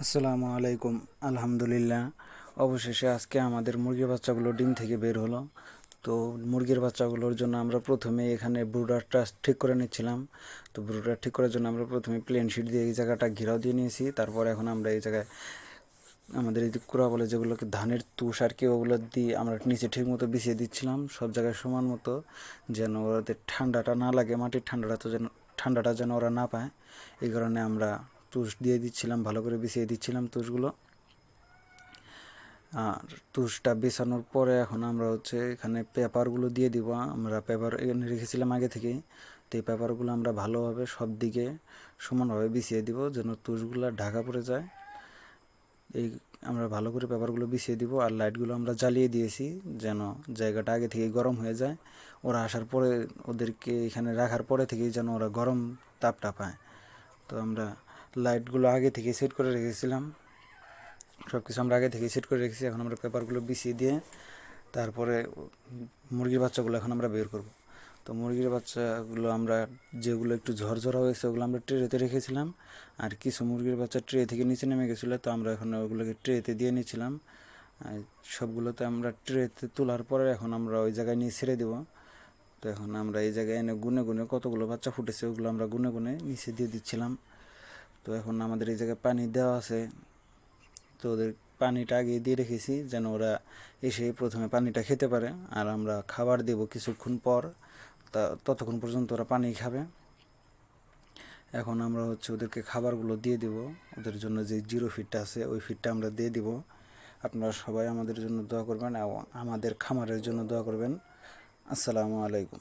আসসালামু আলাইকুম। আলহামদুলিল্লাহ, অবশেষে আজকে আমাদের মুরগির বাচ্চাগুলো ডিম থেকে বের হলো। তো মুরগির বাচ্চাগুলোর জন্য আমরা প্রথমে এখানে ব্রুডারটা ঠিক করে নিচ্ছিলাম। তো ব্রুডার ঠিক করার জন্য আমরা প্রথমে প্লেন শিট দিয়ে এই জায়গাটা ঘেরাও দিয়ে নিয়েছি। তারপর এখন আমরা এই জায়গায় আমাদের এই কুড়া বলে যেগুলোকে ধানের তুষ আর কি, ওগুলো দিয়ে আমরা নিচে ঠিক মতো বিছিয়ে দিচ্ছিলাম সব জায়গায় সমান মতো, যেন ওদের ঠান্ডাটা না লাগে, মাটির ঠান্ডাটা যেন ওরা না পায়। এই কারণে আমরা তুষ দিয়ে দিচ্ছিলাম, ভালো করে বিছিয়ে দিচ্ছিলাম তুষগুলো। আর তুষটা বিছানোর পরে এখন আমরা এখানে পেপারগুলো দিয়ে দিব। আমরা পেপার এখানে রেখেছিলাম আগে থেকেই। তো এই পেপারগুলো আমরা ভালোভাবে সব দিকে সমানভাবে বিছিয়ে দিব যেন তুষগুলো ঢাকা পড়ে যায়। এই আমরা ভালো করে পেপারগুলো বিছিয়ে দিব। আর লাইটগুলো আমরা জ্বালিয়ে দিয়েছি যেন জায়গাটা আগে থেকে গরম হয়ে যায়। ওরা আসার পরে, ওদেরকে এখানে রাখার পরে থেকেই যেন ওরা গরম তাপটা পায়। তো আমরা লাইটগুলো আগে থেকে সেট করে রেখেছিলাম, সব কিছু আমরা আগে থেকে সেট করে রেখেছি। এখন আমরা পেপারগুলো বিছিয়ে দিয়ে তারপরে মুরগির বাচ্চাগুলো এখন আমরা বের করব। তো মুরগির বাচ্চাগুলো আমরা যেগুলো একটু ঝরঝরা হয়েছে ওগুলো আমরা ট্রেতে রেখেছিলাম। আর কিছু মুরগির বাচ্চা ট্রে থেকে নিচে নেমে গেছিলো, তো আমরা এখন ওগুলোকে ট্রেতে দিয়ে নিয়েছিলাম। সবগুলোতে আমরা ট্রেতে তোলার পরে এখন আমরা ওই জায়গায় নিয়ে ছেড়ে দেবো। তো এখন আমরা এই জায়গায় এনে গুনে গুনে কতগুলো বাচ্চা ফুটেছে ওগুলো আমরা গুনে গুনে নিচে দিয়ে দিচ্ছিলাম। তো এখন আমাদের এই জায়গায় পানি দেওয়া আছে। তো ওদের পানিটা আগে দিয়ে রেখেছি যেন ওরা এসে প্রথমে পানিটা খেতে পারে। আর আমরা খাবার দেব কিছুক্ষণ পর, ততক্ষণ পর্যন্ত ওরা পানি খাবে। এখন আমরা ওদেরকে খাবারগুলো দিয়ে দেব। ওদের জন্য যে জিরো ফিডটা আছে ওই ফিডটা আমরা দিয়ে দিব। আপনারা সবাই আমাদের জন্য দোয়া করবেন এবং আমাদের খামারের জন্য দোয়া করবেন। আসসালামু আলাইকুম।